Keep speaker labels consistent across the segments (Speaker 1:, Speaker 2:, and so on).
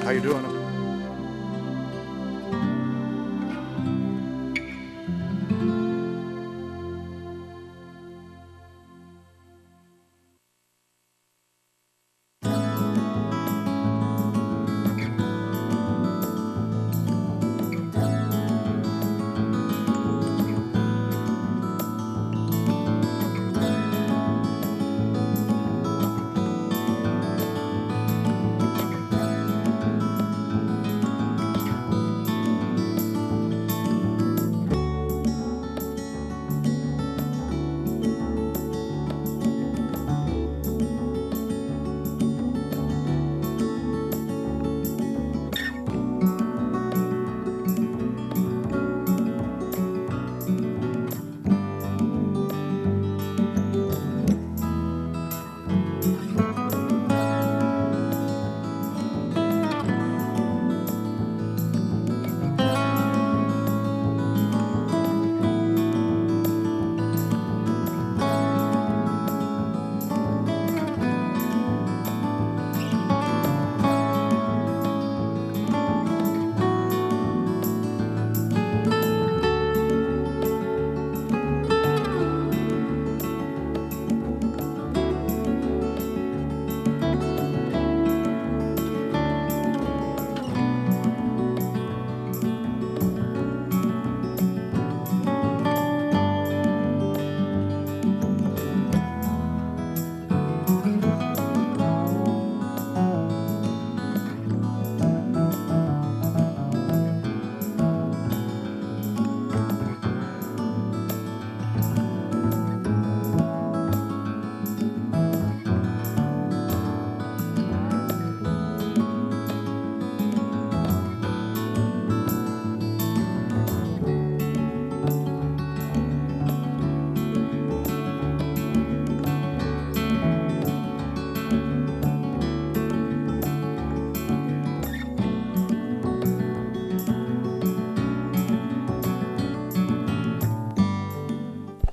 Speaker 1: How you doing?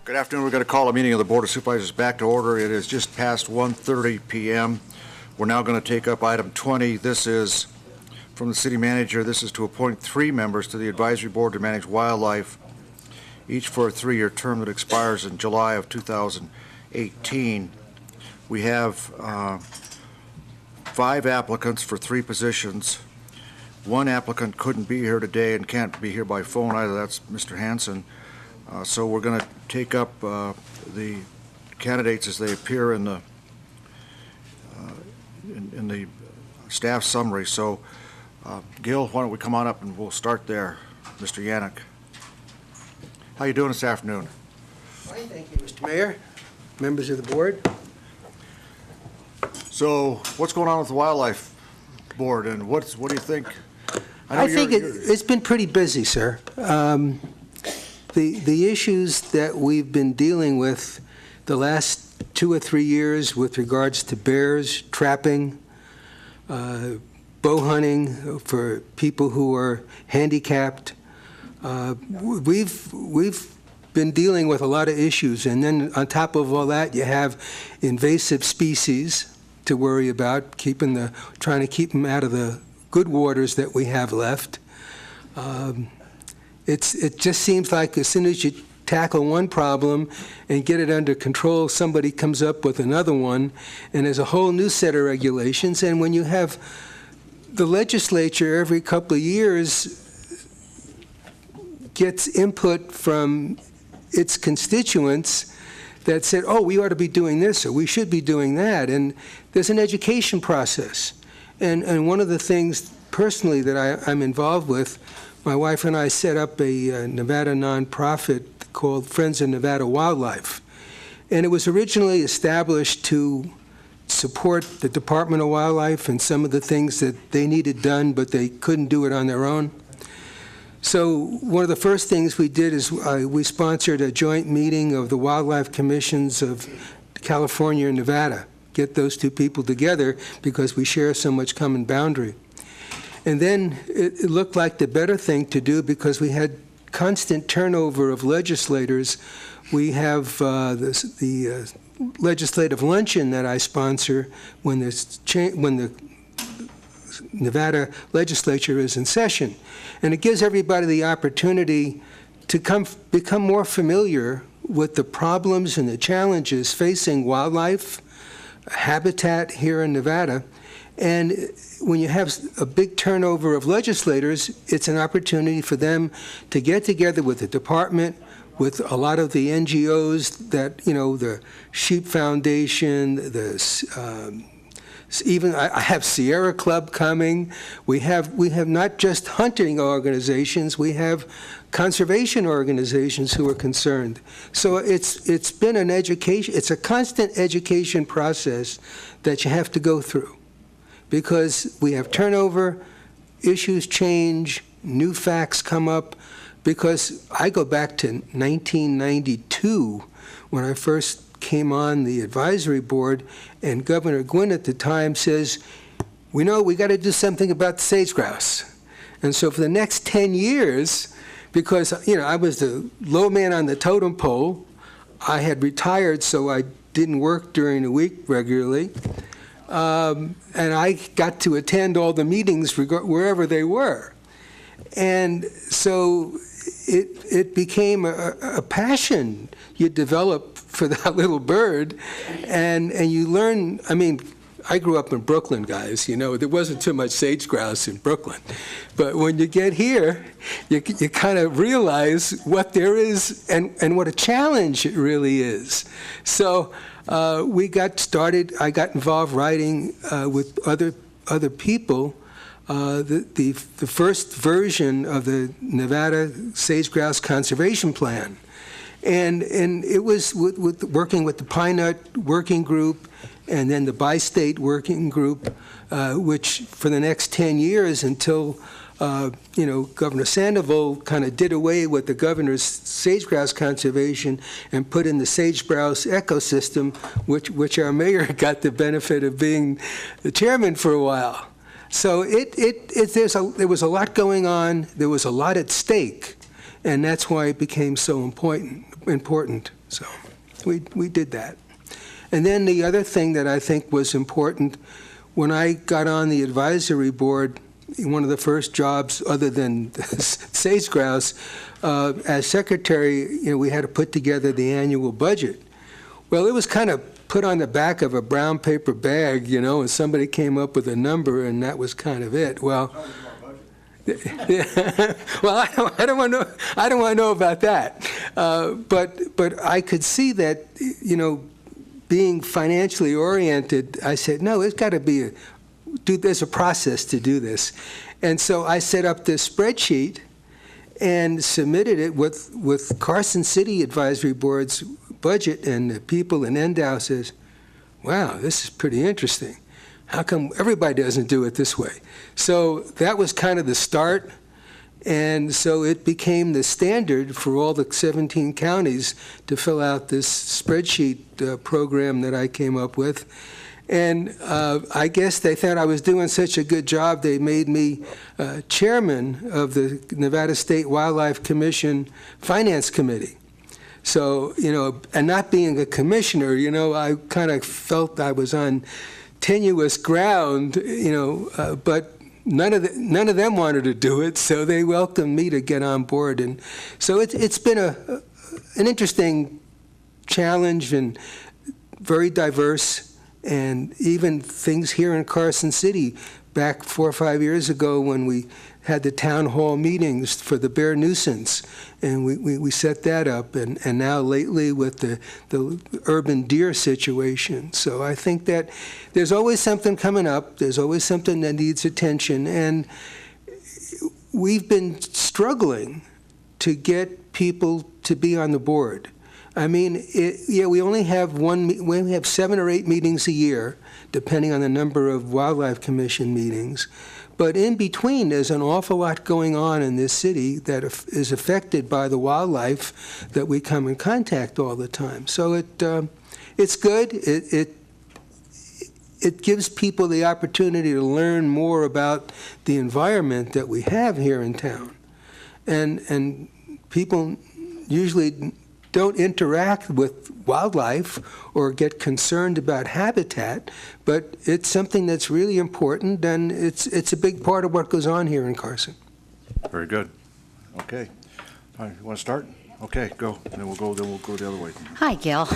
Speaker 1: Good afternoon. We're going to call a meeting of the Board of Supervisors back to order. It is just past 1:30 p.m. We're now going to take up item 20. This is from the city manager. This is to appoint 3 members to the advisory board to manage wildlife, each for a 3-year term that expires in July of 2018. We have 5 applicants for 3 positions. 1 applicant couldn't be here today and can't be here by phone either. That's Mr. Hanson. So we're going to take up the candidates as they appear in the staff summary. So, Gil, why don't we come on up and we'll start there. Mr. Yannick. How you doing this afternoon?
Speaker 2: Fine, thank you, Mr. Mayor, members of the board.
Speaker 1: So, what's going on with the wildlife board, and what do you think?
Speaker 2: I think it's been pretty busy, sir. The issues that we've been dealing with the last 2 or 3 years with regards to bears, trapping, bow hunting for people who are handicapped, we've been dealing with a lot of issues. And then on top of all that, you have invasive species to worry about, trying to keep them out of the good waters that we have left. It just seems like as soon as you tackle one problem and get it under control, somebody comes up with another one, and there's a whole new set of regulations. And when you have the legislature every couple of years gets input from its constituents that said, oh, we ought to be doing this or we should be doing that, and there's an education process. And one of the things personally that I'm involved with, my wife and I set up a Nevada nonprofit called Friends of Nevada Wildlife. And it was originally established to support the Department of Wildlife and some of the things that they needed done, but they couldn't do it on their own. So one of the first things we did is we sponsored a joint meeting of the wildlife commissions of California and Nevada. Get those 2 people together because we share so much common boundary. And then it looked like the better thing to do because we had constant turnover of legislators. We have the legislative luncheon that I sponsor when the Nevada legislature is in session. And it gives everybody the opportunity to become more familiar with the problems and the challenges facing wildlife, habitat here in Nevada. And when you have a big turnover of legislators, it's an opportunity for them to get together with the department, with a lot of the NGOs that, the Sheep Foundation, even I have Sierra Club coming. We have not just hunting organizations, we have conservation organizations who are concerned. So it's been an education, it's a constant education process that you have to go through, because we have turnover, issues change, new facts come up. Because I go back to 1992 when I first came on the advisory board, and Governor Gwynn at the time says, we got to do something about the sage grouse. And so for the next 10 years, because I was the low man on the totem pole, I had retired, so I didn't work during the week regularly, and I got to attend all the meetings wherever they were. And so it became a passion you develop for that little bird, and you learn. I mean, I grew up in Brooklyn, guys. There wasn't too much sage grouse in Brooklyn, but when you get here, you kind of realize what there is and what a challenge it really is. So we got started. I got involved writing with other people. The first version of the Nevada Sage Grouse Conservation Plan. And it was with working with the Pine Nut Working Group and then the Bi-State Working Group, which for the next 10 years until, Governor Sandoval kind of did away with the governor's sage grouse conservation and put in the sage grouse ecosystem, which our mayor got the benefit of being the chairman for a while. So there was a lot going on. There was a lot at stake, and that's why it became so important. So we did that. And then the other thing that I think was important, when I got on the advisory board, one of the first jobs other than sage grouse, as secretary, we had to put together the annual budget. Well, it was kind of put on the back of a brown paper bag, and somebody came up with a number, and that was kind of it. Well, well, I don't want to know about that. But I could see that, being financially oriented, I said, no, it's got to be there's a process to do this. And so I set up this spreadsheet and submitted it with Carson City Advisory Board's budget, and the people in Endow says, wow, this is pretty interesting. How come everybody doesn't do it this way? So that was kind of the start, and so it became the standard for all the 17 counties to fill out this spreadsheet program that I came up with. And I guess they thought I was doing such a good job, they made me chairman of the Nevada State Wildlife Commission Finance Committee. So, and not being a commissioner, I kind of felt I was on tenuous ground, but none of them wanted to do it, so they welcomed me to get on board. And so it's been an interesting challenge and very diverse, and even things here in Carson City back 4 or 5 years ago when we had the town hall meetings for the bear nuisance, and we set that up, and now lately with the urban deer situation. So I think that there's always something coming up, there's always something that needs attention, and we've been struggling to get people to be on the board. I mean, we only have we have 7 or 8 meetings a year, depending on the number of Wildlife Commission meetings. But in between, there's an awful lot going on in this city that is affected by the wildlife that we come in contact all the time. So it's good. It gives people the opportunity to learn more about the environment that we have here in town. And people usually don't interact with wildlife or get concerned about habitat, but it's something that's really important, and it's a big part of what goes on here in Carson.
Speaker 1: Very good. Okay. All right, you want to start? Okay, go. Then we'll go the other way.
Speaker 3: Hi, Gil.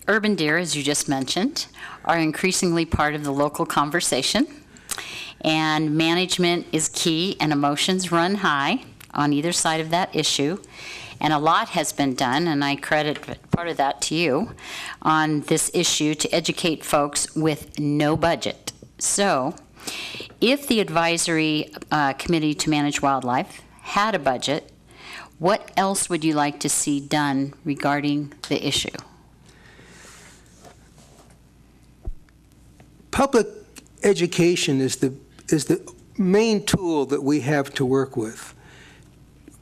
Speaker 3: Urban deer, as you just mentioned, are increasingly part of the local conversation, and management is key, and emotions run high on either side of that issue. And a lot has been done, and I credit part of that to you, on this issue to educate folks with no budget. So, if the Advisory Committee to Manage Wildlife had a budget, what else would you like to see done regarding the issue?
Speaker 2: Public education is the main tool that we have to work with.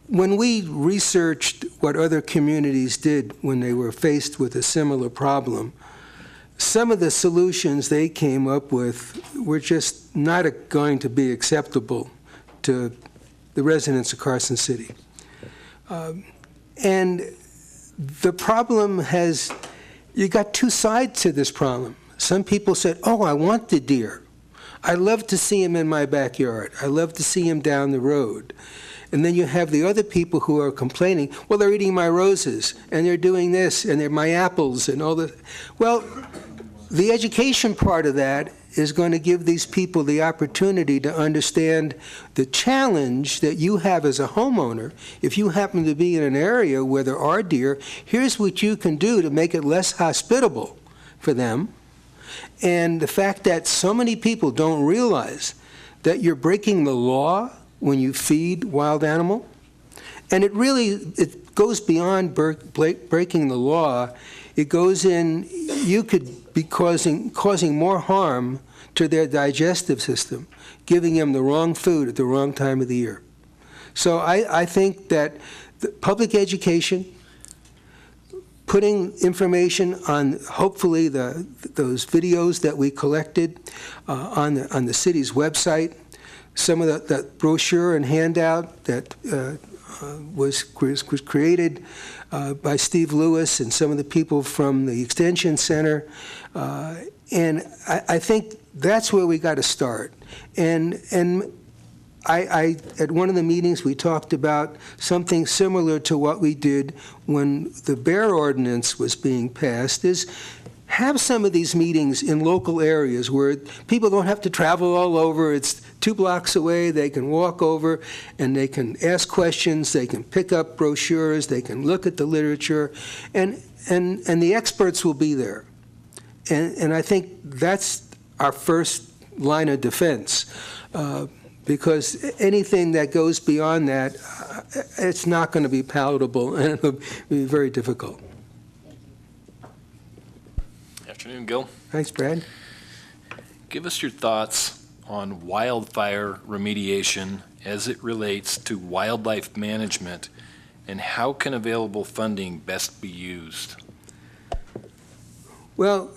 Speaker 2: When we researched what other communities did when they were faced with a similar problem, some of the solutions they came up with were just not going to be acceptable to the residents of Carson City. And the problem you got two sides to this problem. Some people said, oh, I want the deer. I love to see him in my backyard. I love to see him down the road. And then you have the other people who are complaining, well, they're eating my roses, and they're doing this, and they're my apples, and all that. Well, the education part of that is going to give these people the opportunity to understand the challenge that you have as a homeowner. If you happen to be in an area where there are deer, here's what you can do to make it less hospitable for them. And the fact that so many people don't realize that you're breaking the law when you feed wild animal. And it goes beyond breaking the law. It goes in, you could be causing more harm to their digestive system, giving them the wrong food at the wrong time of the year. So I think that the public education, putting information on, hopefully, those videos that we collected on the city's website, some of that brochure and handout that was created by Steve Lewis and some of the people from the Extension Center. And I think that's where we got to start. And I at one of the meetings, we talked about something similar to what we did when the bear ordinance was being passed, is have some of these meetings in local areas where people don't have to travel all over. It's 2 blocks away. They can walk over and they can ask questions. They can pick up brochures. They can look at the literature, and the experts will be there. And I think that's our first line of defense. Because anything that goes beyond that, it's not going to be palatable, and it'll be very difficult.
Speaker 4: Afternoon, Gil.
Speaker 2: Thanks, Brad.
Speaker 4: Give us your thoughts on wildfire remediation as it relates to wildlife management, and how can available funding best be used? Well,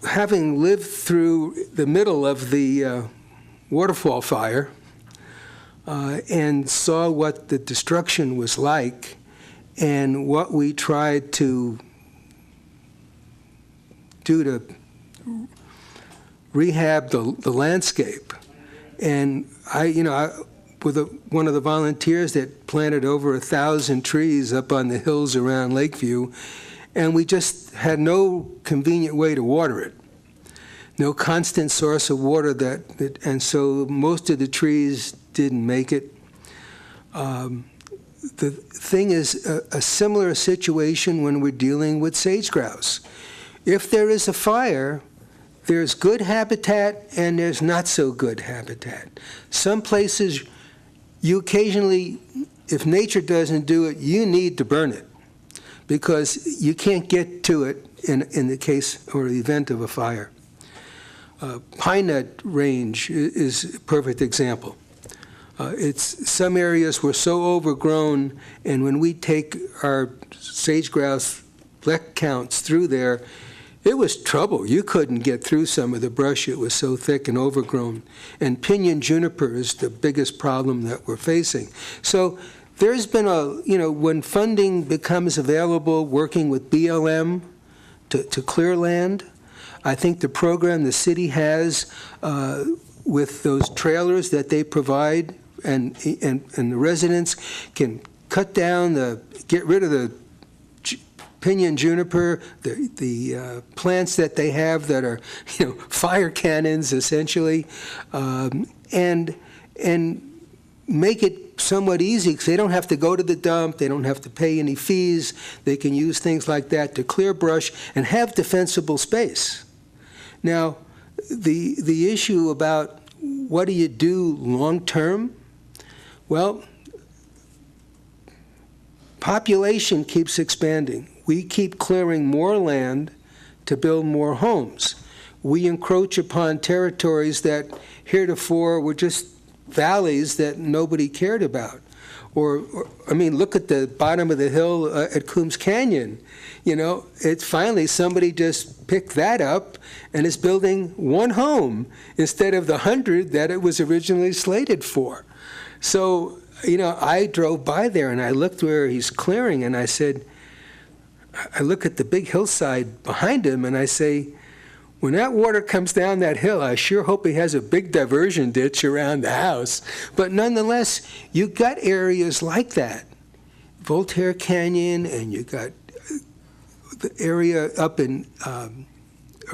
Speaker 2: having lived through the middle of the waterfall fire and saw what the destruction was like and what we tried to do to rehab the landscape. And I with one of the volunteers that planted over 1,000 trees up on the hills around Lakeview, and we just had no convenient way to water it. No constant source of water and so most of the trees didn't make it. The thing is a similar situation when we're dealing with sage grouse. If there is a fire, there's good habitat and there's not so good habitat. Some places, you occasionally, if nature doesn't do it, you need to burn it because you can't get to it in the case or the event of a fire. Pine Nut Range is a perfect example. Some areas were so overgrown, and when we take our sage grouse black counts through there, it was trouble. You couldn't get through some of the brush. It was so thick and overgrown. And pinyon juniper is the biggest problem that we're facing. So there's been when funding becomes available, working with BLM to clear land, I think the program the city has with those trailers that they provide, and the residents can cut down get rid of the pinyon juniper, the plants that they have that are fire cannons essentially, and make it somewhat easy, because they don't have to go to the dump, they don't have to pay any fees, they can use things like that to clear brush and have defensible space. Now, the issue about what do you do long-term? Well, population keeps expanding. We keep clearing more land to build more homes. We encroach upon territories that heretofore were just valleys that nobody cared about. Or I mean, look at the bottom of the hill at Coombs Canyon. It's finally somebody just picked that up and is building one home instead of the 100 that it was originally slated for. So, I drove by there and I looked where he's clearing, and I said, I look at the big hillside behind him and I say, when that water comes down that hill, I sure hope he has a big diversion ditch around the house. But nonetheless, you got areas like that, Voltaire Canyon, and you got the area up in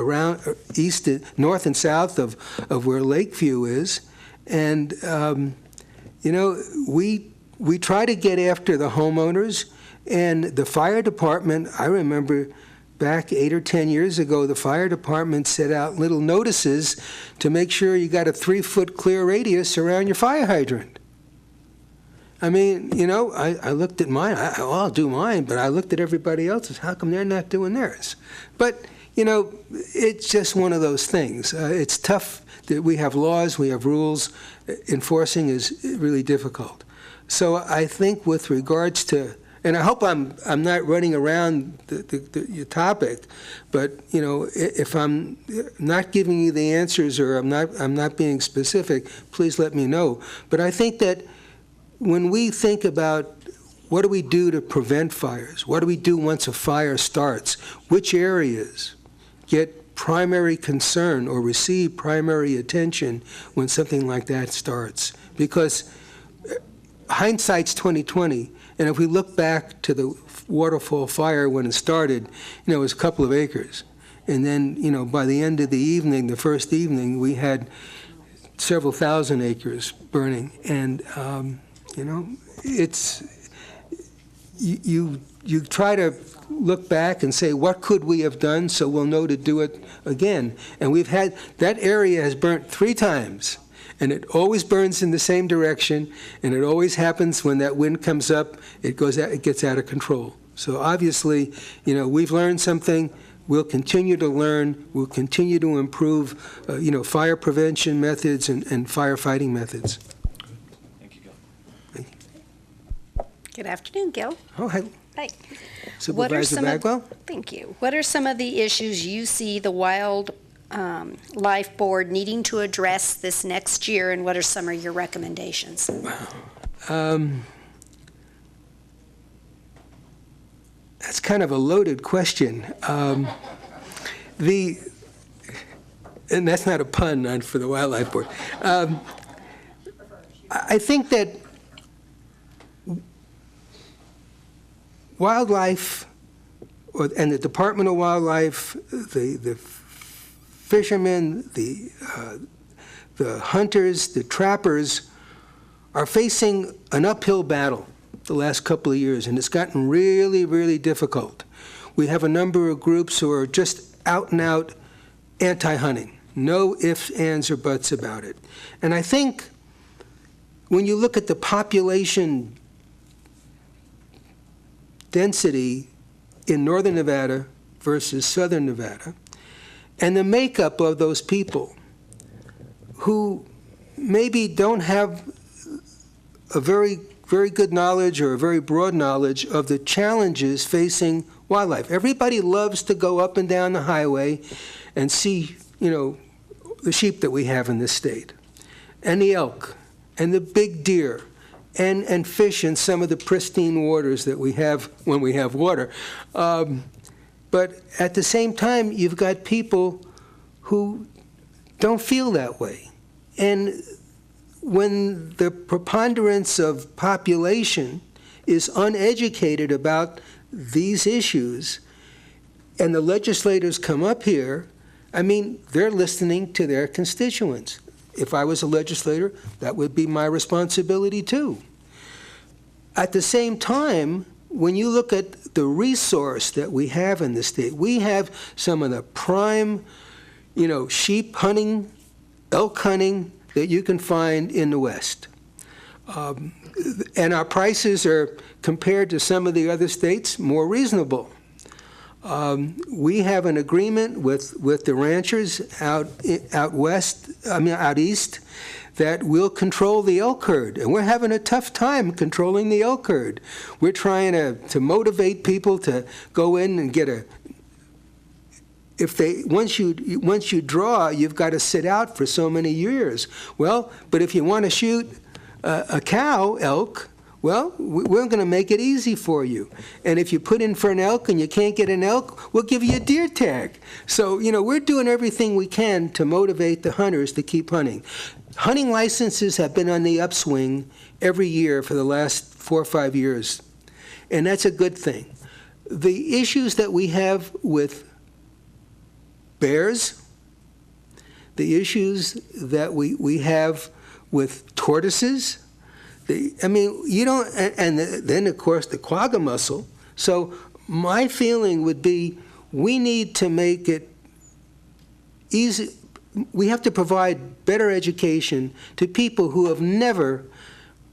Speaker 2: around east, north and south of where Lakeview is, and we try to get after the homeowners, and the fire department. I remember back 8 or 10 years ago, the fire department set out little notices to make sure you got a 3-foot clear radius around your fire hydrant. I mean, I looked at mine. I'll do mine, but I looked at everybody else's. How come they're not doing theirs? But, it's just one of those things. It's tough that we have laws, we have rules. Enforcing is really difficult. So I think with regards to, and I hope I'm not running around your topic, but if I'm not giving you the answers or I'm not being specific, please let me know. But I think that when we think about what do we do to prevent fires, what do we do once a fire starts, which areas get primary concern or receive primary attention when something like that starts, because hindsight's 20/20. And if we look back to the waterfall fire when it started, it was a couple of acres. And then, by the end of the evening, the first evening, we had several thousand acres burning. And, it's, you try to look back and say, what could we have done so we'll know to do it again? And that area has burnt 3 times. And it always burns in the same direction, and it always happens when that wind comes up, it gets out of control. So obviously, we've learned something. We'll continue to learn. We'll continue to improve, fire prevention methods and firefighting methods.
Speaker 4: Thank you, Gil.
Speaker 2: Thank you.
Speaker 5: Good afternoon, Gil.
Speaker 2: Oh, hi.
Speaker 5: Hi.
Speaker 2: Supervisor Bagwell?
Speaker 5: Thank you. What are some of the issues you see the Wildlife Board needing to address this next year, and what are some of your recommendations?
Speaker 2: That's kind of a loaded question. And that's not a pun for the Wildlife Board. I think that wildlife, and the Department of Wildlife, the fishermen, the hunters, the trappers are facing an uphill battle the last couple of years, and it's gotten really, really difficult. We have a number of groups who are just out and out anti-hunting. No ifs, ands, or buts about it. And I think when you look at the population density in northern Nevada versus southern Nevada, and the makeup of those people who maybe don't have a very, very good knowledge or a very broad knowledge of the challenges facing wildlife. Everybody loves to go up and down the highway and see, the sheep that we have in this state, and the elk, and the big deer, and fish in some of the pristine waters that we have when we have water. But at the same time, you've got people who don't feel that way. And when the preponderance of population is uneducated about these issues, and the legislators come up here, I mean, they're listening to their constituents. If I was a legislator, that would be my responsibility too. At the same time, when you look at the resource that we have in the state, we have some of the prime, sheep hunting, elk hunting that you can find in the West. And our prices are, compared to some of the other states, more reasonable. We have an agreement with the ranchers out east, that we'll control the elk herd, and we're having a tough time controlling the elk herd. We're trying to motivate people to go in and get once you draw, you've got to sit out for so many years. Well, but if you want to shoot a cow elk, well, we're going to make it easy for you. And if you put in for an elk and you can't get an elk, we'll give you a deer tag. So, we're doing everything we can to motivate the hunters to keep hunting. Hunting licenses have been on the upswing every year for the last 4 or 5 years, and that's a good thing. The issues that we have with bears, the issues that we have with tortoises, then of course the quagga mussel. So my feeling would be we need to make it easy. We have to provide better education to people who have never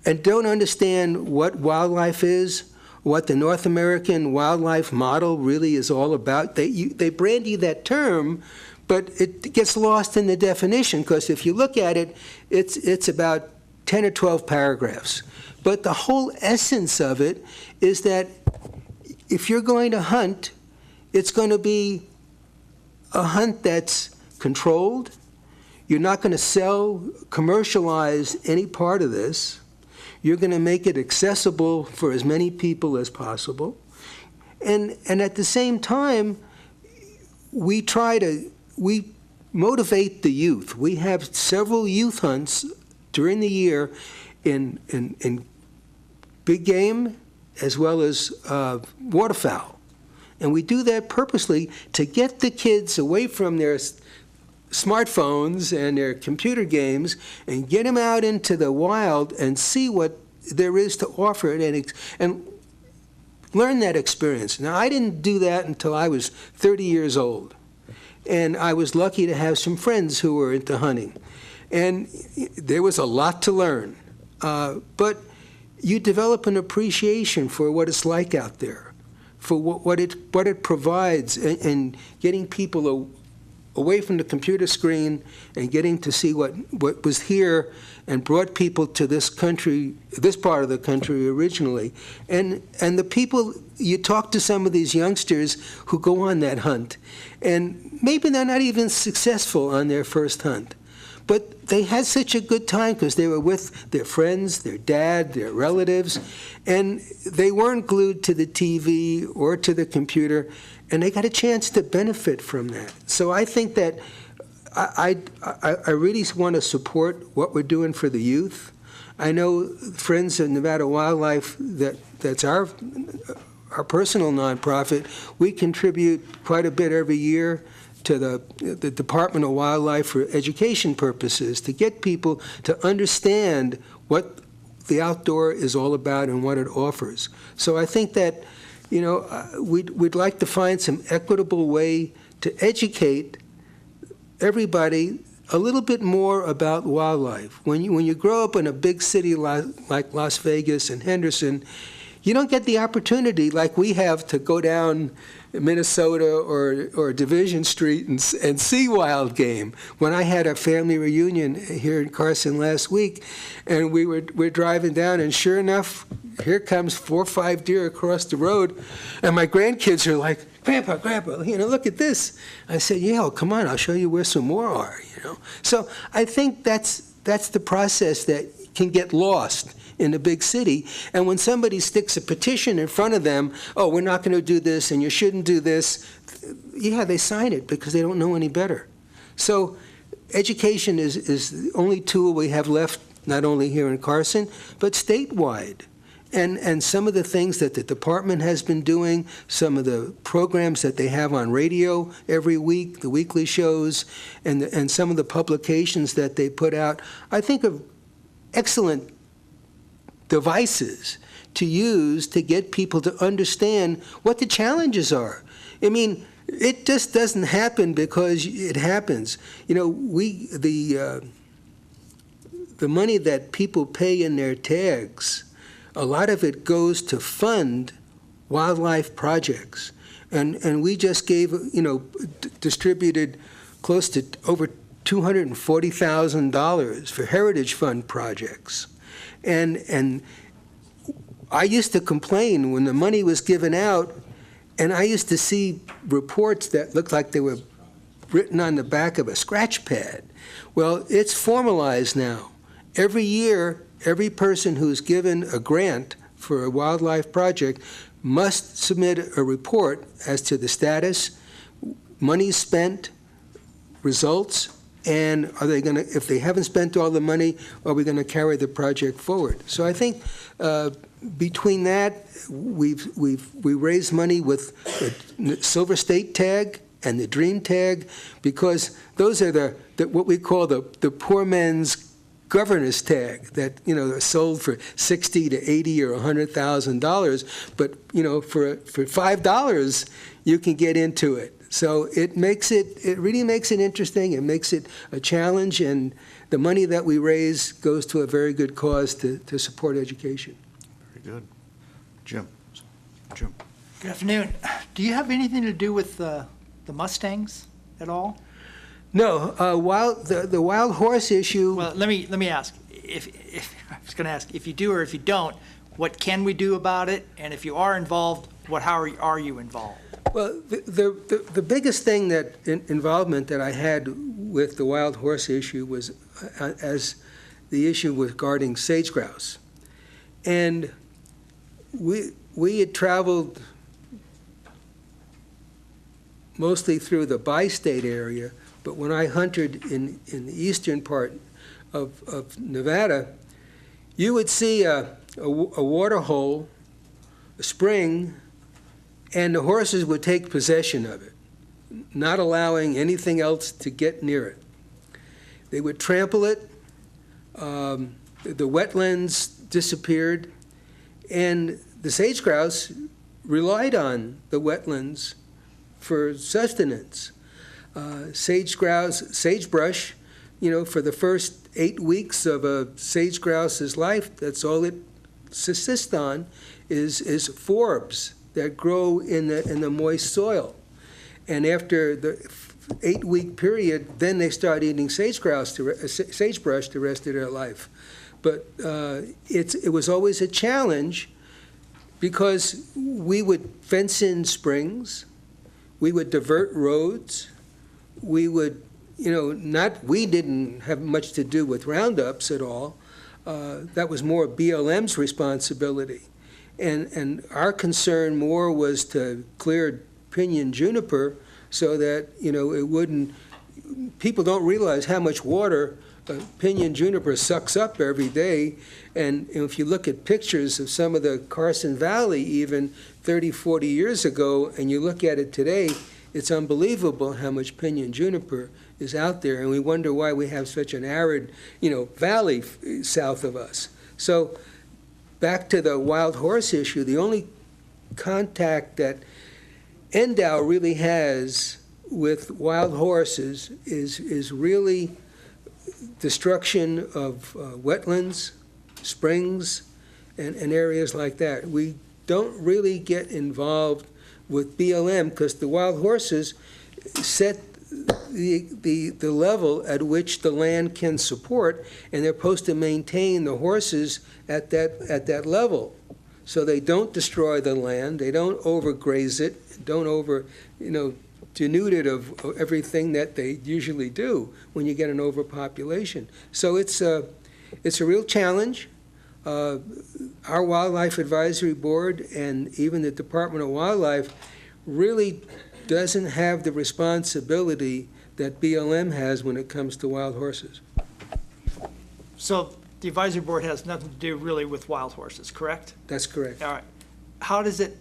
Speaker 2: and don't understand what wildlife is, what the North American wildlife model really is all about. They brandy that term, but it gets lost in the definition, because if you look at it, it's about 10 or 12 paragraphs. But the whole essence of it is that if you're going to hunt, it's going to be a hunt that's controlled. You're not going to commercialize any part of this. You're going to make it accessible for as many people as possible. And at the same time, we motivate the youth. We have several youth hunts during the year in big game as well as waterfowl. And we do that purposely to get the kids away from their smartphones and their computer games and get them out into the wild and see what there is to offer and learn that experience. Now, I didn't do that until I was 30 years old. And I was lucky to have some friends who were into hunting. And there was a lot to learn. But you develop an appreciation for what it's like out there, for what it provides, and getting people away from the computer screen and getting to see what was here and brought people to this country, this part of the country originally. And the people, you talk to some of these youngsters who go on that hunt, and maybe they're not even successful on their first hunt, but they had such a good time because they were with their friends, their dad, their relatives, and they weren't glued to the TV or to the computer, and they got a chance to benefit from that. So I think that I really want to support what we're doing for the youth. I know Friends of Nevada Wildlife, that's our personal nonprofit. We contribute quite a bit every year to the Department of Wildlife for education purposes, to get people to understand what the outdoor is all about and what it offers. So I think that, we'd like to find some equitable way to educate everybody a little bit more about wildlife. When you grow up in a big city like Las Vegas and Henderson, you don't get the opportunity like we have to go down Minnesota or Division Street and see wild game. When I had a family reunion here in Carson last week, and we're driving down, and sure enough, here comes 4 or 5 deer across the road, and my grandkids are like, Grandpa, look at this. I said, yeah, come on, I'll show you where some more are. So I think that's the process that can get lost in a big city. And when somebody sticks a petition in front of them, oh, we're not going to do this and you shouldn't do this, yeah, they sign it because they don't know any better. So education is the only tool we have left, not only here in Carson, but statewide. And some of the things that the department has been doing, some of the programs that they have on radio every week, the weekly shows, and some of the publications that they put out, I think are excellent devices to use to get people to understand what the challenges are. I mean, it just doesn't happen because it happens. You know, the money that people pay in their tags, a lot of it goes to fund wildlife projects. And we just gave, distributed close to over $240,000 for Heritage Fund projects. And I used to complain when the money was given out, and I used to see reports that looked like they were written on the back of a scratch pad. Well, it's formalized now. Every year, every person who's given a grant for a wildlife project must submit a report as to the status, money spent, results, and are they going to, if they haven't spent all the money, are we going to carry the project forward? So I think between that, we raised money with the Silver State tag and the Dream tag, because those are what we call the poor man's governor's tag that are sold for $60,000 to $80,000 or $100,000, but for $5 you can get into it. So it really makes it interesting. It makes it a challenge, and the money that we raise goes to a very good cause to support education.
Speaker 1: Very good. Jim.
Speaker 6: Good afternoon. Do you have anything to do with the Mustangs at all?
Speaker 2: No, the wild horse issue.
Speaker 6: Well, let me ask. If I was going to ask if you do or if you don't, what can we do about it? And if you are involved, how are you involved?
Speaker 2: Well, the biggest thing involvement that I had with the wild horse issue was as the issue regarding sage grouse, and we had traveled mostly through the bi-state area. But when I hunted in the eastern part of Nevada, you would see a water hole, a spring, and the horses would take possession of it, not allowing anything else to get near it. They would trample it, the wetlands disappeared, and the sage grouse relied on the wetlands for sustenance. Sagebrush, for the first 8 weeks of a sage grouse's life, that's all it subsists on is forbs that grow in the moist soil. And after the 8-week period, then they start eating sagebrush the rest of their life. But it was always a challenge because we would fence in springs, we would divert roads. We would, we didn't have much to do with roundups at all. That was more BLM's responsibility. And our concern more was to clear pinyon juniper so that, it wouldn't, people don't realize how much water pinyon juniper sucks up every day. And if you look at pictures of some of the Carson Valley even 30, 40 years ago, and you look at it today, it's unbelievable how much pinyon juniper is out there, and we wonder why we have such an arid, valley south of us. So back to the wild horse issue, the only contact that NDOW really has with wild horses is really destruction of wetlands, springs, and areas like that. We don't really get involved with BLM because the wild horses set the level at which the land can support, and they're supposed to maintain the horses at that level. So they don't destroy the land, they don't overgraze it, don't denude it of everything that they usually do when you get an overpopulation. So it's It's a real challenge. Our Wildlife Advisory Board and even the Department of Wildlife really doesn't have the responsibility that BLM has when it comes to wild horses.
Speaker 6: So the advisory board has nothing to do really with wild horses, correct?
Speaker 2: That's correct.
Speaker 6: All right. How does it,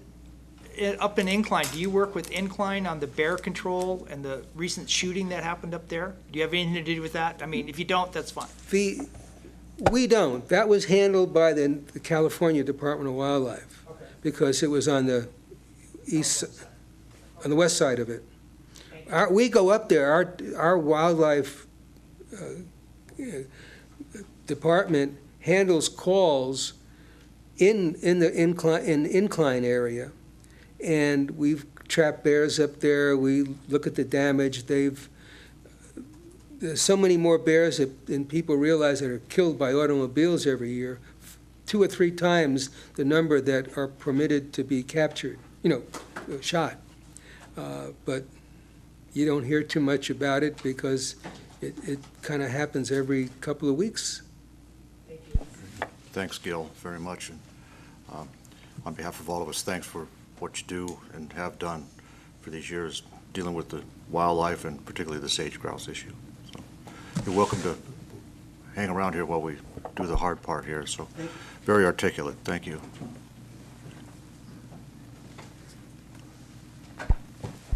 Speaker 6: up in Incline, do you work with Incline on the bear control and the recent shooting that happened up there? Do you have anything to do with that? I mean, if you don't, that's fine.
Speaker 2: We don't. That was handled by the California Department of Wildlife,
Speaker 6: Okay.
Speaker 2: because it was on the west side of it. We go up there, our wildlife department handles calls in the incline area, and we've trapped bears up there. We look at the damage. There's so many more bears than people realize that are killed by automobiles every year, 2 or 3 times the number that are permitted to be captured, shot. But you don't hear too much about it because it kind of happens every couple of weeks.
Speaker 1: Thanks, Gil, very much. And on behalf of all of us, thanks for what you do and have done for these years dealing with the wildlife and particularly the sage grouse issue. So you're welcome to hang around here while we do the hard part here. So very articulate. Thank you.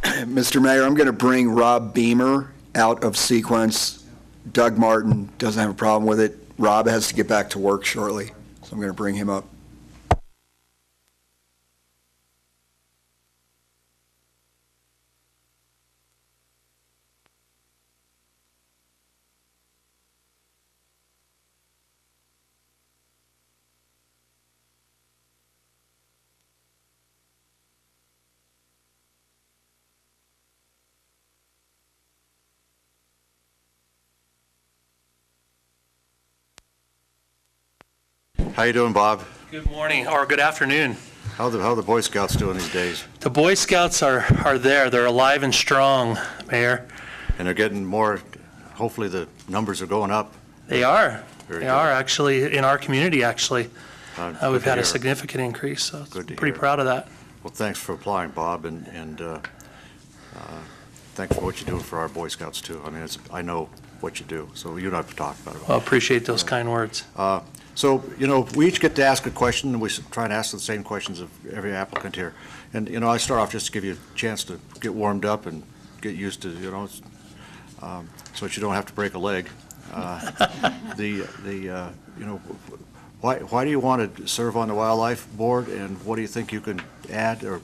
Speaker 7: Mr. Mayor, I'm going to bring Rob Beamer out of sequence. Doug Martin doesn't have a problem with it. Rob has to get back to work shortly, so I'm going to bring him up.
Speaker 1: How you doing, Bob?
Speaker 8: Good morning, or good afternoon.
Speaker 1: How the Boy Scouts doing these days?
Speaker 8: The Boy Scouts are there. They're alive and strong, Mayor.
Speaker 1: And they're getting more, hopefully the numbers are going up.
Speaker 8: They are.
Speaker 1: Very
Speaker 8: They
Speaker 1: good.
Speaker 8: are, actually, in our community, actually.
Speaker 1: Good
Speaker 8: We've
Speaker 1: to
Speaker 8: had a
Speaker 1: hear.
Speaker 8: significant increase, so
Speaker 1: Good to
Speaker 8: pretty
Speaker 1: hear.
Speaker 8: proud of that.
Speaker 1: Well, thanks for applying, Bob, and thanks for what you're doing for our Boy Scouts, too. I mean, I know what you do, so you and I have talked about it.
Speaker 8: Well, appreciate those kind words.
Speaker 1: So, we each get to ask a question, and we try and ask the same questions of every applicant here. And, I start off just to give you a chance to get warmed up and get used to, so that you don't have to break a leg. Why do you want to serve on the Wildlife Board, and what do you think you can add or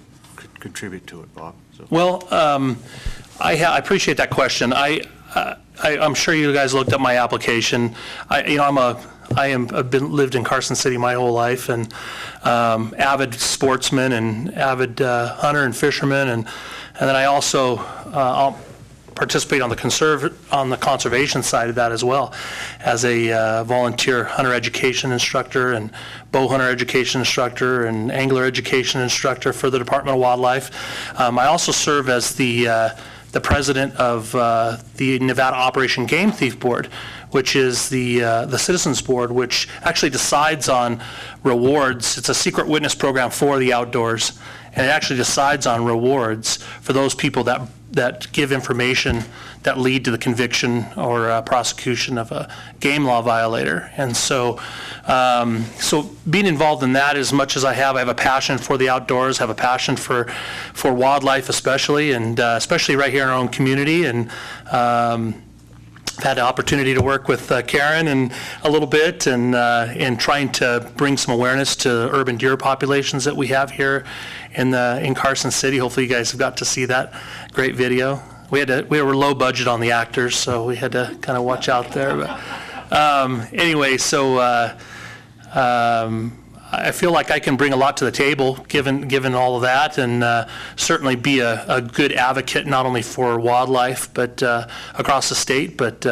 Speaker 1: contribute to it, Bob? So.
Speaker 8: Well, I appreciate that question. I'm sure you guys looked up my application. I've lived in Carson City my whole life, and avid sportsman and avid hunter and fisherman, and then I also I'll participate on the conservation side of that as well, as a volunteer hunter education instructor and bow hunter education instructor and angler education instructor for the Department of Wildlife. I also serve as the president of the Nevada Operation Game Thief Board, which is the Citizens Board, which actually decides on rewards. It's a secret witness program for the outdoors, and it actually decides on rewards for those people that give information that lead to the conviction or prosecution of a game law violator. And so being involved in that as much as I have a passion for the outdoors, have a passion for wildlife especially, and especially right here in our own community. And had the opportunity to work with Karen and a little bit, and in trying to bring some awareness to urban deer populations that we have here in Carson City. Hopefully you guys have got to see that great video. We were low budget on the actors, so we had to kind of watch out there. But anyway, so I feel like I can bring a lot to the table, given all of that, and certainly be a good advocate not only for wildlife, but across the state, but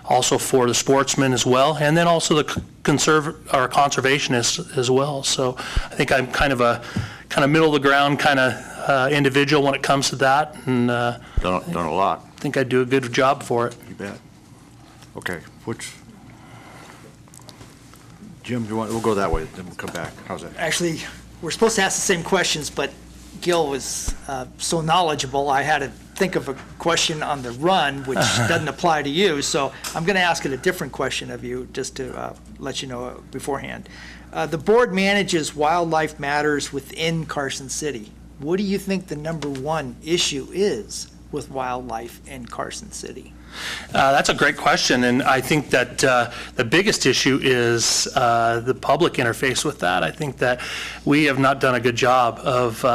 Speaker 8: also for the sportsmen as well, and then also the conservationists as well. So I think I'm kind of middle of the ground kind of individual when it comes to that, and
Speaker 1: Done a lot.
Speaker 8: I think I do a good job for it.
Speaker 1: You bet. Okay, Jim, we'll go that way, then we'll come back. How's that?
Speaker 6: Actually, we're supposed to ask the same questions, but Gil was so knowledgeable, I had to think of a question on the run, which doesn't apply to you, so I'm going to ask it a different question of you, just to let you know beforehand. The board manages wildlife matters within Carson City. What do you think the #1 issue is with wildlife in Carson City?
Speaker 8: That's a great question, and I think that the biggest issue is the public interface with that. I think that we have not done a good job of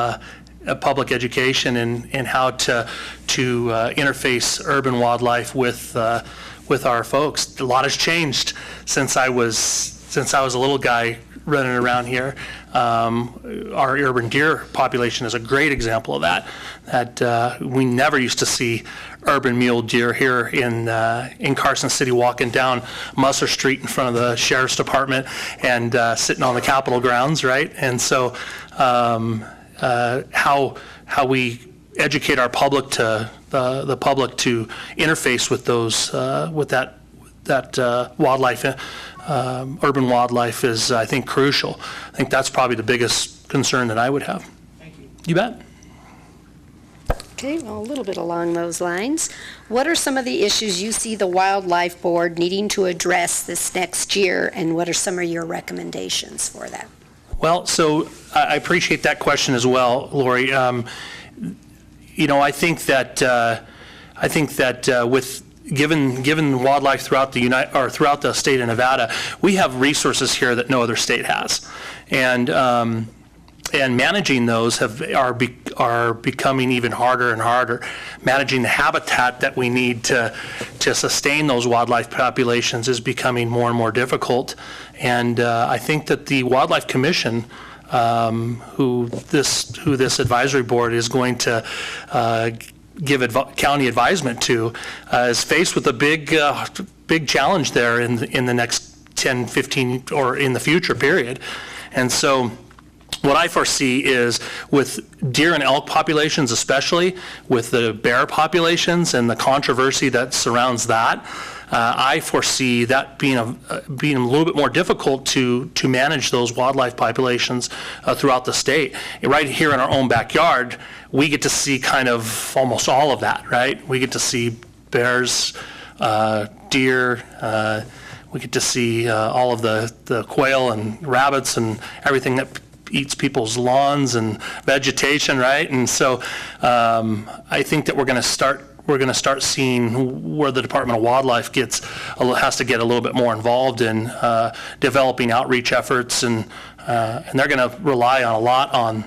Speaker 8: public education in how to interface urban wildlife with our folks. A lot has changed since I was a little guy running around here. Our urban deer population is a great example of that. That we never used to see urban mule deer here in Carson City walking down Musser Street in front of the Sheriff's Department and sitting on the Capitol grounds, right? And so how we educate our public to the public to interface with those with that wildlife. Urban wildlife is, I think, crucial. I think that's probably the biggest concern that I would have.
Speaker 6: Thank you.
Speaker 8: You bet.
Speaker 5: Okay, well, a little bit along those lines. What are some of the issues you see the Wildlife Board needing to address this next year, and what are some of your recommendations for that?
Speaker 8: Well, so I appreciate that question as well, Lori. I think that with given wildlife throughout the state of Nevada, we have resources here that no other state has, and managing those are becoming even harder and harder. Managing the habitat that we need to sustain those wildlife populations is becoming more and more difficult, and I think that the Wildlife Commission, who this advisory board is going to give county advisement to, is faced with a big challenge there in the next 10, 15, or in the future period. And so what I foresee is with deer and elk populations, especially with the bear populations and the controversy that surrounds that, I foresee that being a little bit more difficult to manage those wildlife populations throughout the state. Right here in our own backyard, we get to see kind of almost all of that, right? We get to see bears, deer, we get to see all of the quail and rabbits and everything that eats people's lawns and vegetation, right? And so I think that we're going to start seeing where the Department of Wildlife has to get a little bit more involved in developing outreach efforts, and they're going to rely a lot on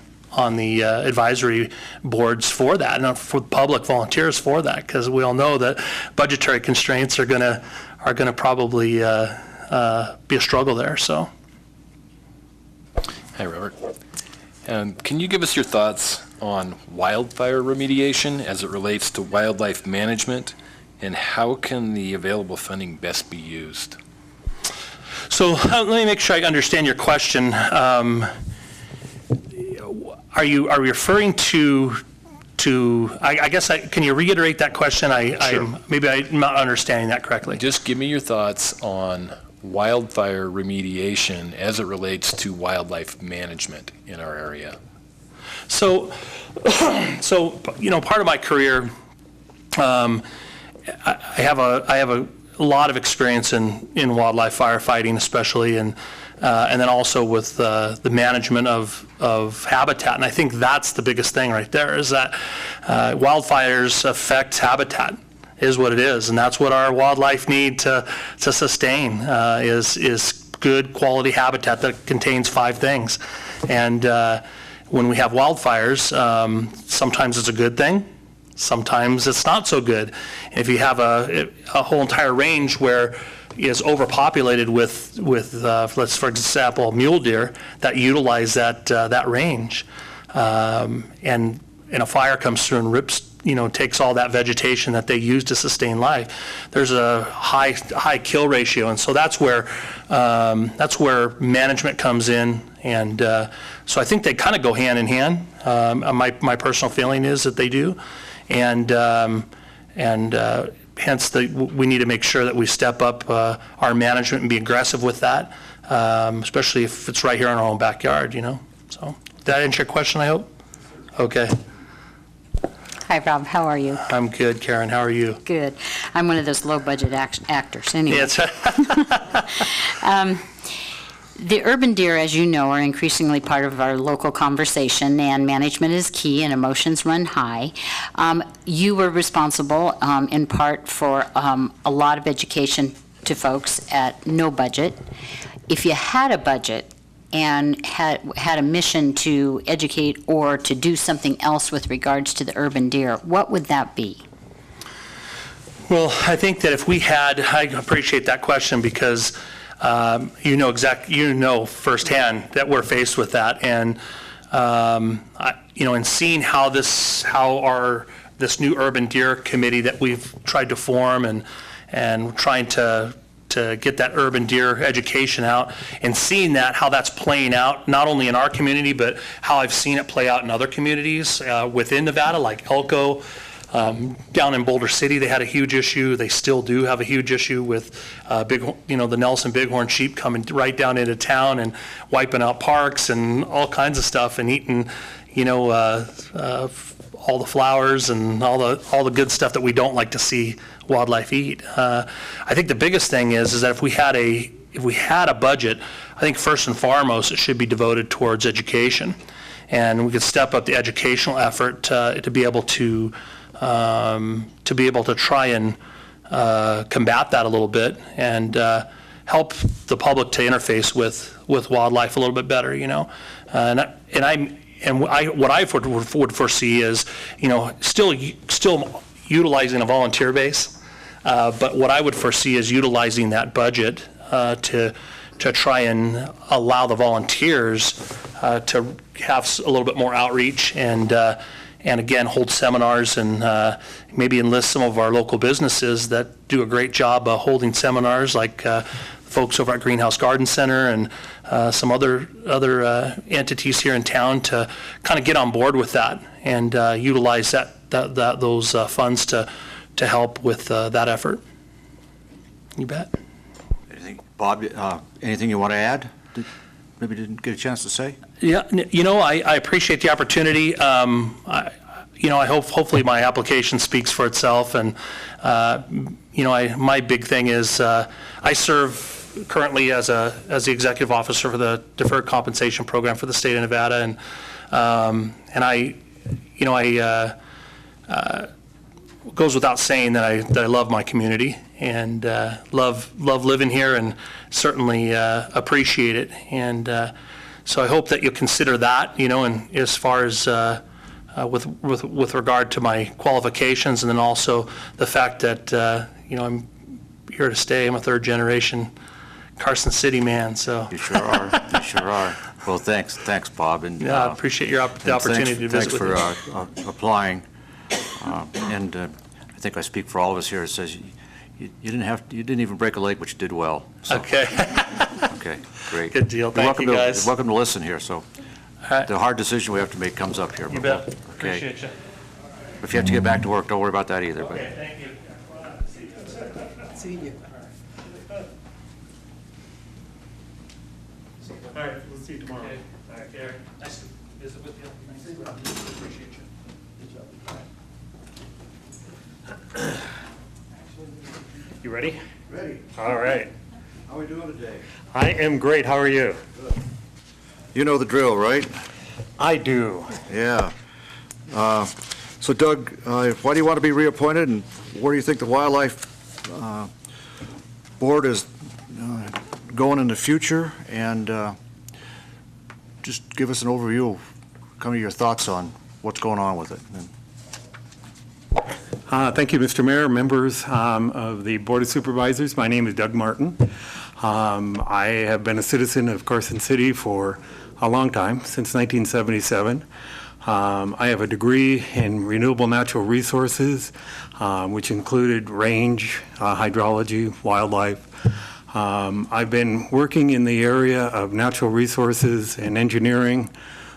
Speaker 8: the advisory boards for that, and for public volunteers for that, because we all know that budgetary constraints are going to probably be a struggle there. So.
Speaker 4: Hi, Robert. Can you give us your thoughts on wildfire remediation as it relates to wildlife management, and how can the available funding best be used?
Speaker 8: So let me make sure I understand your question. Are you referring to I guess can you reiterate that question?
Speaker 4: Sure.
Speaker 8: Maybe I'm not understanding that correctly.
Speaker 4: Just give me your thoughts on wildfire remediation as it relates to wildlife management in our area.
Speaker 8: So part of my career, I have a lot of experience in wildlife firefighting, especially, and then also with the management of habitat. And I think that's the biggest thing right there, is that wildfires affect habitat, is what it is, and that's what our wildlife need to sustain, is good quality habitat that contains 5 things. And when we have wildfires, sometimes it's a good thing, sometimes it's not so good. If you have a whole entire range where is overpopulated with let's, for example, mule deer that utilize that range, and a fire comes through and rips, takes all that vegetation that they use to sustain life, there's a high kill ratio, and so that's where management comes in, and so I think they kind of go hand in hand. My personal feeling is that they do, and hence we need to make sure that we step up our management and be aggressive with that. especially if it's right here in our own backyard, So, did that answer your question, I hope? Okay.
Speaker 3: Hi, Rob, how are you?
Speaker 8: I'm good, Karen. How are you?
Speaker 3: Good. I'm one of those low-budget actors, anyway.
Speaker 8: Yeah,
Speaker 3: The urban deer, as you know, are increasingly part of our local conversation, and management is key, and emotions run high. You were responsible, in part, for a lot of education to folks at no budget. If you had a budget and had a mission to educate or to do something else with regards to the urban deer, what would that be?
Speaker 8: Well, I think that if we had, I appreciate that question because you know firsthand that we're faced with that, and and seeing how this new urban deer committee that we've tried to form and trying to get that urban deer education out, and seeing how that's playing out not only in our community but how I've seen it play out in other communities within Nevada, like Elko. Down in Boulder City, they had a huge issue. They still do have a huge issue with the Nelson bighorn sheep coming right down into town and wiping out parks and all kinds of stuff and eating, all the flowers and all the good stuff that we don't like to see wildlife eat. I think the biggest thing is that if we had a budget, I think first and foremost it should be devoted towards education, and we could step up the educational effort to be able to try and combat that a little bit and help the public to interface with wildlife a little bit better, what I would foresee is, still utilizing a volunteer base, but what I would foresee is utilizing that budget to try and allow the volunteers to have a little bit more outreach and again, hold seminars and maybe enlist some of our local businesses that do a great job holding seminars, like folks over at Greenhouse Garden Center and some other entities here in town, to kind of get on board with that and utilize those funds to help with that effort. You bet.
Speaker 1: Bob, anything you want to add? Maybe didn't get a chance to say?
Speaker 8: Yeah, I appreciate the opportunity. I hopefully my application speaks for itself, and my big thing is I serve currently as the executive officer for the deferred compensation program for the state of Nevada, and I goes without saying that I love my community and love living here, and certainly appreciate it. And so I hope that you'll consider that, and as far as with regard to my qualifications, and then also the fact that I'm here to stay. I'm a third generation Carson City man. So
Speaker 1: you sure are. You sure are. Well, thanks, Bob, and
Speaker 8: yeah, I appreciate the opportunity to visit with you.
Speaker 1: Thanks for applying. And I think I speak for all of us here. It says you didn't even break a leg, but you did well. So.
Speaker 8: Okay.
Speaker 1: Okay, great.
Speaker 8: Good deal. Thank you, guys.
Speaker 1: You're welcome to listen here. So
Speaker 8: right.
Speaker 1: The hard decision we have to make comes up here.
Speaker 8: You bet.
Speaker 1: Okay.
Speaker 8: Appreciate you.
Speaker 1: If you have to get back to work, don't worry about that either.
Speaker 8: Okay, thank you.
Speaker 2: See you.
Speaker 9: All right, we'll see you tomorrow.
Speaker 8: Okay. All right, Gary. Nice to visit with you. Thanks. Appreciate you.
Speaker 9: You ready?
Speaker 1: Ready.
Speaker 9: All right.
Speaker 1: How are we doing today?
Speaker 9: I am great. How are you?
Speaker 1: You know the drill, right?
Speaker 9: I do.
Speaker 1: Yeah. So Doug, why do you want to be reappointed, and where do you think the Wildlife Board is going in the future? And just give us an overview of kind of your thoughts on what's going on with it.
Speaker 9: Thank you, Mr. Mayor, members of the Board of Supervisors. My name is Doug Martin. I have been a citizen of Carson City for a long time, since 1977. I have a degree in renewable natural resources, which included range, hydrology, wildlife. I've been working in the area of natural resources and engineering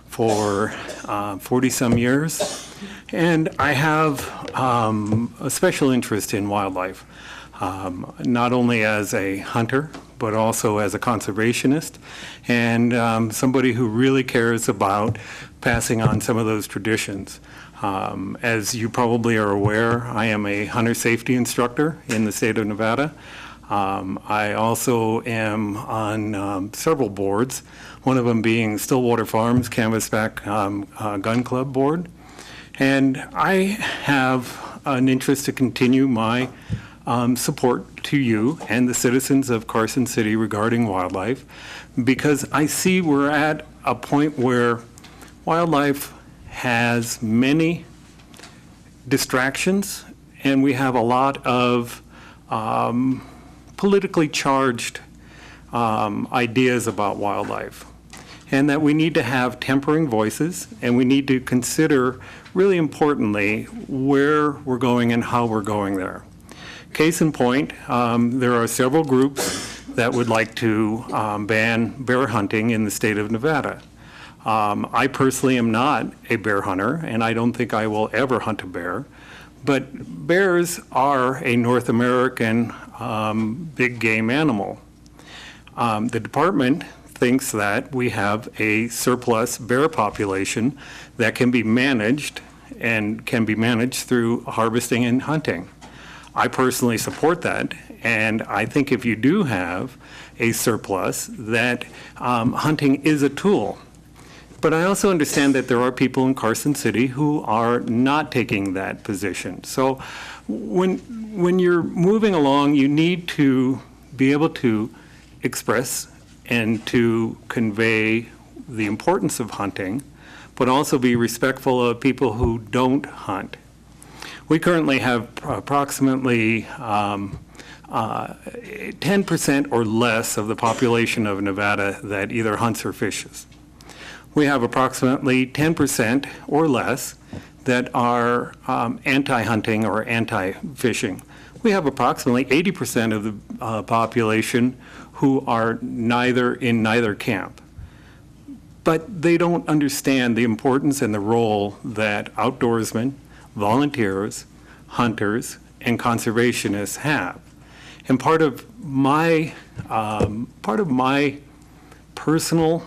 Speaker 9: for 40-some years, and I have a special interest in wildlife, not only as a hunter, but also as a conservationist and somebody who really cares about passing on some of those traditions. As you probably are aware, I am a hunter safety instructor in the state of Nevada. I also am on several boards, one of them being Stillwater Farms Canvasback Gun Club Board. And I have an interest to continue my support to you and the citizens of Carson City regarding wildlife, because I see we're at a point where wildlife has many distractions, and we have a lot of politically charged ideas about wildlife, and that we need to have tempering voices, and we need to consider, really importantly, where we're going and how we're going there. Case in point, there are several groups that would like to ban bear hunting in the state of Nevada. I personally am not a bear hunter, and I don't think I will ever hunt a bear. But bears are a North American big game animal. The department thinks that we have a surplus bear population that can be managed and can be managed through harvesting and hunting. I personally support that, and I think if you do have a surplus, that hunting is a tool. But I also understand that there are people in Carson City who are not taking that position. So when you're moving along, you need to be able to express and to convey the importance of hunting, but also be respectful of people who don't hunt. We currently have approximately 10% or less of the population of Nevada that either hunts or fishes. We have approximately 10% or less that are anti-hunting or anti-fishing. We have approximately 80% of the population who are in neither camp. But they don't understand the importance and the role that outdoorsmen, volunteers, hunters, and conservationists have. And part of my personal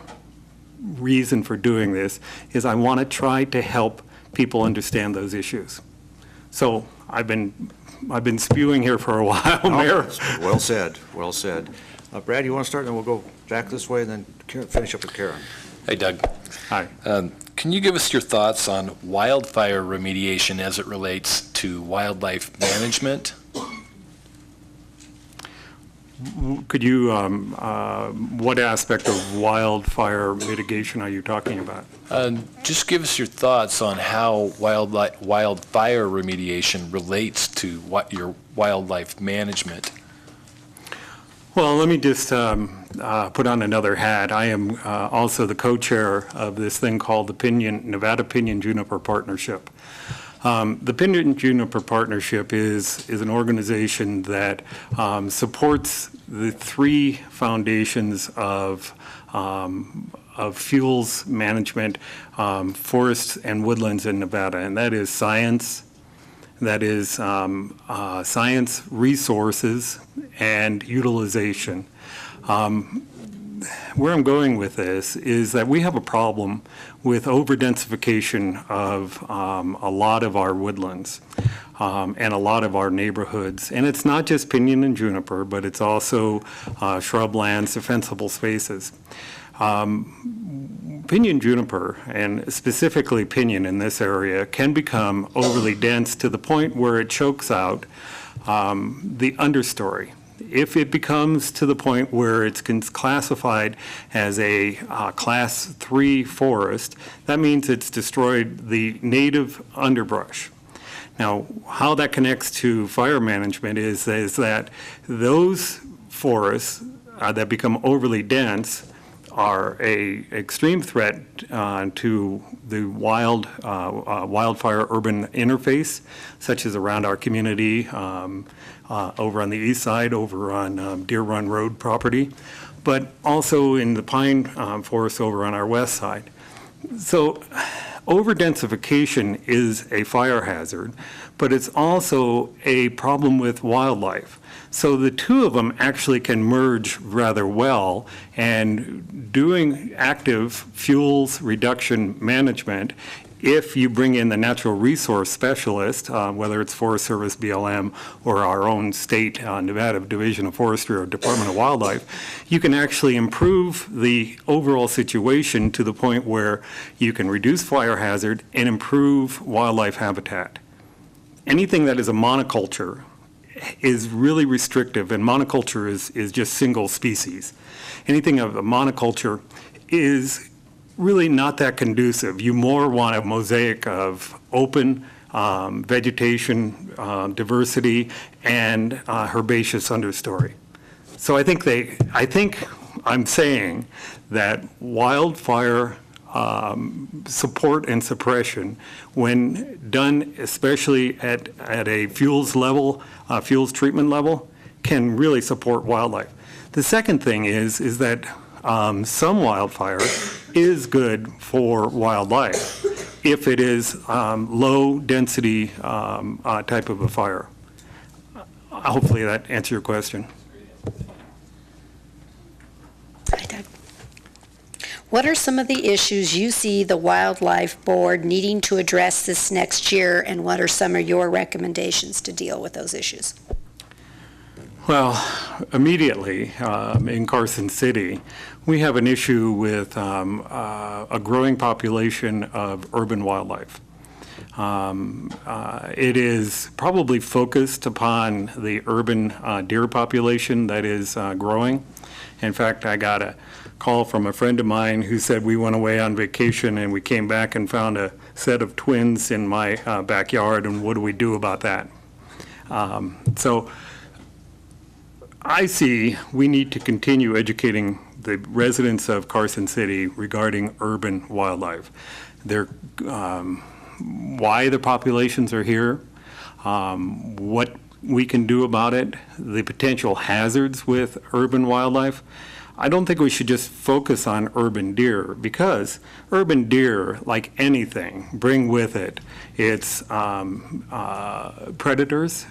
Speaker 9: reason for doing this is I want to try to help people understand those issues. So I've been spewing here for a while, Mayor.
Speaker 1: Well said, well said. Brad, you want to start, and then we'll go back this way, and then finish up with Karen.
Speaker 4: Hey, Doug.
Speaker 9: Hi.
Speaker 4: Can you give us your thoughts on wildfire remediation as it relates to wildlife management?
Speaker 9: Could you, what aspect of wildfire mitigation are you talking about?
Speaker 4: Just give us your thoughts on how wildfire remediation relates to your wildlife management.
Speaker 9: Well, let me just put on another hat. I am also the co-chair of this thing called the Nevada Pinyon Juniper Partnership. The Pinyon Juniper Partnership is an organization that supports the three foundations of fuels management, forests and woodlands in Nevada, and that is science, science, resources, and utilization. Where I'm going with this is that we have a problem with over-densification of a lot of our woodlands and a lot of our neighborhoods. And it's not just pinyon and juniper, but it's also shrublands, defensible spaces. Pinyon juniper, and specifically pinyon in this area, can become overly dense to the point where it chokes out the understory. If it becomes to the point where it's classified as a class 3 forest, that means it's destroyed the native underbrush. Now, how that connects to fire management is that those forests that become overly dense are an extreme threat to the wildfire urban interface, such as around our community, over on the east side, over on Deer Run Road property, but also in the pine forest over on our west side. So Overdensification is a fire hazard, but it's also a problem with wildlife. So the two of them actually can merge rather well, and doing active fuels reduction management, if you bring in the natural resource specialist, whether it's Forest Service, BLM, or our own state, Nevada Division of Forestry or Department of Wildlife, you can actually improve the overall situation to the point where you can reduce fire hazard and improve wildlife habitat. Anything that is a monoculture is really restrictive, and monoculture is just single species. Anything of a monoculture is really not that conducive. You more want a mosaic of open vegetation, diversity, and herbaceous understory. So I think I'm saying that wildfire support and suppression, when done especially at a fuels level, fuels treatment level, can really support wildlife. The second thing is that some wildfire is good for wildlife if it is low density type of a fire. Hopefully that answers your question.
Speaker 5: Hi, Doug. What are some of the issues you see the Wildlife Board needing to address this next year, and what are some of your recommendations to deal with those issues?
Speaker 9: Well, immediately in Carson City, we have an issue with a growing population of urban wildlife. It is probably focused upon the urban deer population that is growing. In fact, I got a call from a friend of mine who said we went away on vacation and we came back and found a set of twins in my backyard, and what do we do about that? So I see we need to continue educating the residents of Carson City regarding urban wildlife. Why the populations are here, what we can do about it, the potential hazards with urban wildlife. I don't think we should just focus on urban deer, because urban deer, like anything, bring with it its predators,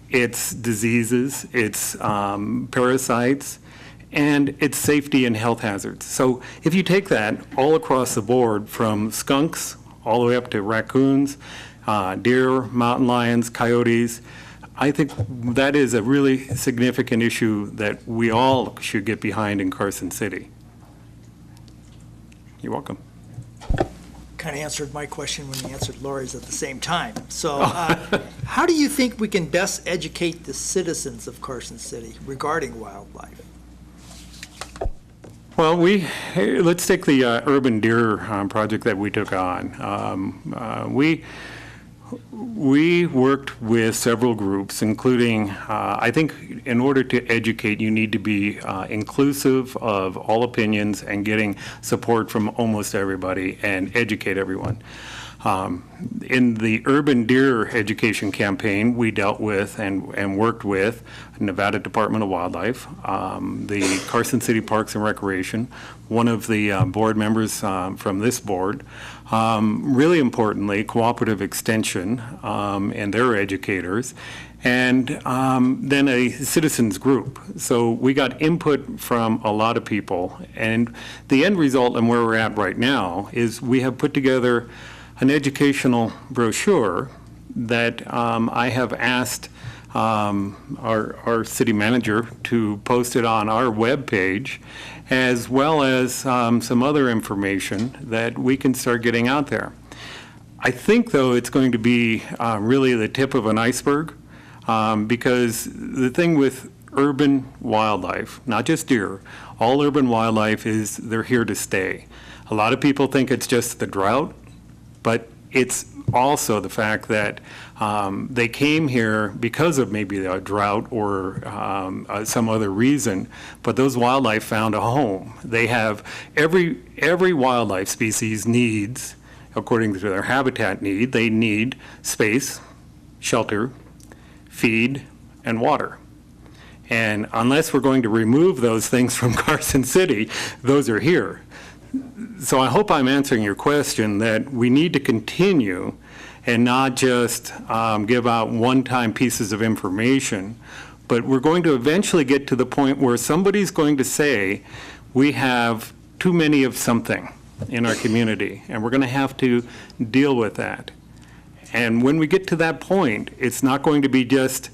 Speaker 9: its diseases, its parasites, and its safety and health hazards. So if you take that all across the board, from skunks all the way up to raccoons, deer, mountain lions, coyotes, I think that is a really significant issue that we all should get behind in Carson City. You're welcome.
Speaker 6: Kind of answered my question when you answered Lori's at the same time. So how do you think we can best educate the citizens of Carson City regarding wildlife?
Speaker 9: Well, let's take the urban deer project that we took on. We worked with several groups, including, I think in order to educate, you need to be inclusive of all opinions and getting support from almost everybody and educate everyone. In the urban deer education campaign, we dealt with and worked with Nevada Department of Wildlife, the Carson City Parks and Recreation, one of the board members from this board, really importantly, Cooperative Extension and their educators, and then a citizens group. So we got input from a lot of people, and the end result and where we're at right now is we have put together an educational brochure that I have asked our city manager to post it on our webpage, as well as some other information that we can start getting out there. I think, though, it's going to be really the tip of an iceberg, because the thing with urban wildlife, not just deer, all urban wildlife is they're here to stay. A lot of people think it's just the drought, but it's also the fact that they came here because of maybe a drought or some other reason, but those wildlife found a home. They have every wildlife species needs, according to their habitat need, they need space, shelter, feed, and water. And unless we're going to remove those things from Carson City, those are here. So I hope I'm answering your question, that we need to continue and not just give out one-time pieces of information, but we're going to eventually get to the point where somebody's going to say, we have too many of something in our community, and we're going to have to deal with that. And when we get to that point, it's not going to be just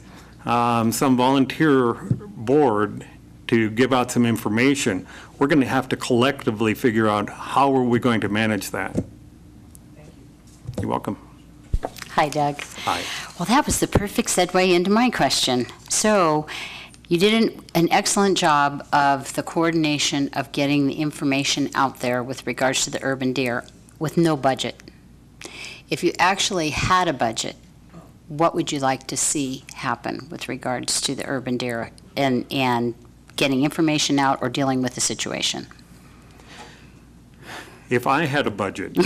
Speaker 9: some volunteer board to give out some information. We're going to have to collectively figure out how are we going to manage that. You're welcome.
Speaker 3: Hi, Doug.
Speaker 9: Hi.
Speaker 3: Well, that was the perfect segue into my question. So you did an excellent job of the coordination of getting the information out there with regards to the urban deer with no budget. If you actually had a budget, what would you like to see happen with regards to the urban deer and getting information out or dealing with the situation?
Speaker 9: If I had a budget.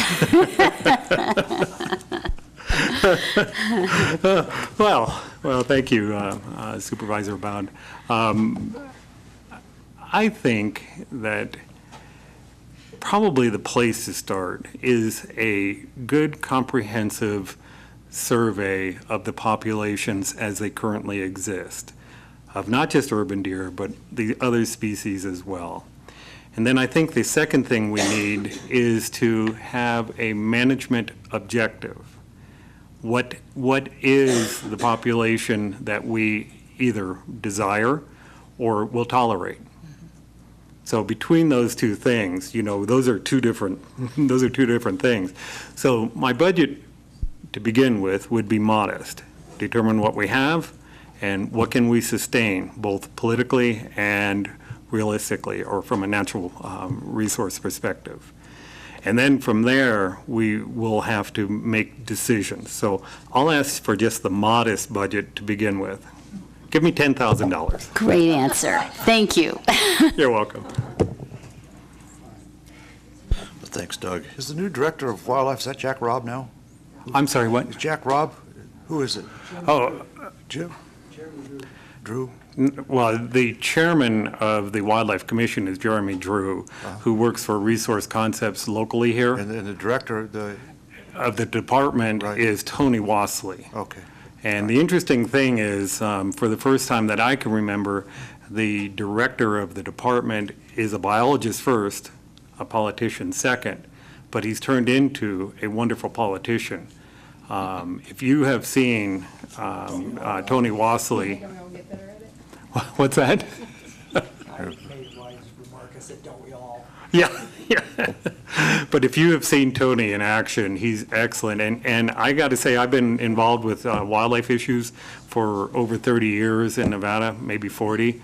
Speaker 9: Well, thank you, Supervisor Bound. I think that probably the place to start is a good comprehensive survey of the populations as they currently exist, of not just urban deer, but the other species as well. And then I think the second thing we need is to have a management objective. What is the population that we either desire or will tolerate? So between those two things, those are two different things. So my budget to begin with would be modest. Determine what we have and what can we sustain, both politically and realistically, or from a natural resource perspective. And then from there, we will have to make decisions. So I'll ask for just the modest budget to begin with. Give me $10,000.
Speaker 3: Great answer. Thank you.
Speaker 9: You're welcome.
Speaker 1: Thanks, Doug. Is the new director of wildlife, is that Jack Robb now?
Speaker 9: I'm sorry, what?
Speaker 1: Is Jack Robb? Who is it?
Speaker 9: Oh,
Speaker 1: Jim? Drew?
Speaker 9: well, the chairman of the Wildlife Commission is Jeremy Drew, who works for Resource Concepts locally here.
Speaker 1: And the director,
Speaker 9: Of the department
Speaker 1: Right.
Speaker 9: is Tony Wassley.
Speaker 1: okay.
Speaker 9: And the interesting thing is, for the first time that I can remember, the director of the department is a biologist first, a politician second, but he's turned into a wonderful politician. If you have seen Tony Wassley, what's that?
Speaker 6: I made a wise remark, I said, don't we all?
Speaker 9: Yeah, yeah. But if you have seen Tony in action, he's excellent. And I got to say, I've been involved with wildlife issues for over 30 years in Nevada, maybe 40.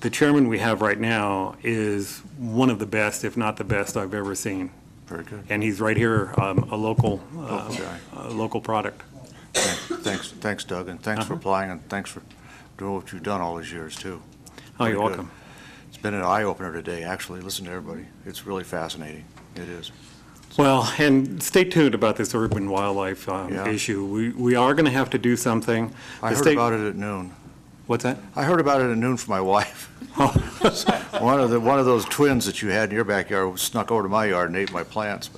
Speaker 9: The chairman we have right now is one of the best, if not the best, I've ever seen.
Speaker 1: Very good.
Speaker 9: And he's right here, a local product.
Speaker 1: Thanks, Doug, and thanks for applying, and thanks for doing what you've done all these years, too.
Speaker 9: Oh,
Speaker 1: Very
Speaker 9: you're
Speaker 1: good.
Speaker 9: welcome.
Speaker 1: It's been an eye-opener today, actually. Listen to everybody. It's really fascinating. It is.
Speaker 9: Well, and stay tuned about this urban wildlife
Speaker 1: Yeah.
Speaker 9: issue. We are going to have to do something.
Speaker 1: I
Speaker 9: The
Speaker 1: heard
Speaker 9: state-
Speaker 1: about it at noon.
Speaker 9: What's that?
Speaker 1: I heard about it at noon from my wife. One of those twins that you had in your backyard snuck over to my yard and ate my plants.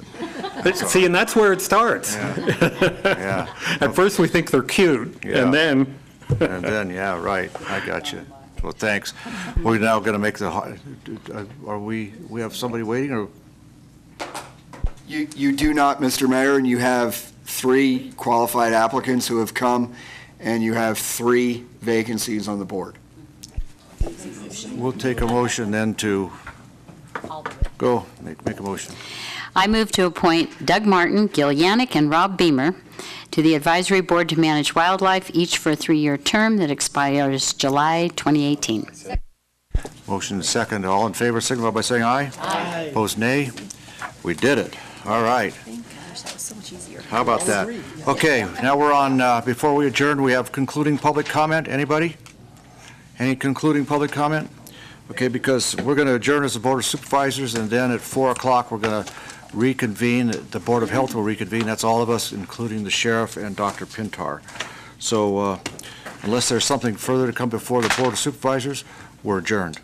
Speaker 1: But
Speaker 9: See, and that's where it starts.
Speaker 1: yeah,
Speaker 9: At first, we think they're cute,
Speaker 1: Yeah.
Speaker 9: and then,
Speaker 1: and then right. I got you. Well, thanks. We're now going to make are we have somebody waiting, or?
Speaker 7: You do not, Mr. Mayor, and you have 3 qualified applicants who have come, and you have 3 vacancies on the board.
Speaker 1: We'll take a motion then to go, make a motion.
Speaker 3: I move to appoint Doug Martin, Gil Yannick, and Rob Beamer to the Advisory Board to Manage Wildlife, each for a 3-year term that expires July 2018.
Speaker 1: Motion is second. All in favor, signify by saying aye. Aye. Opposed, nay. We did it. All right.
Speaker 5: That was so much easier.
Speaker 1: How about that? Okay, now we're on, before we adjourn, we have concluding public comment. Anybody? Any concluding public comment? Okay, because we're going to adjourn as the Board of Supervisors, and then at 4 o'clock, we're going to reconvene. The Board of Health will reconvene. That's all of us, including the sheriff and Dr. Pintar. So unless there's something further to come before the Board of Supervisors, we're adjourned.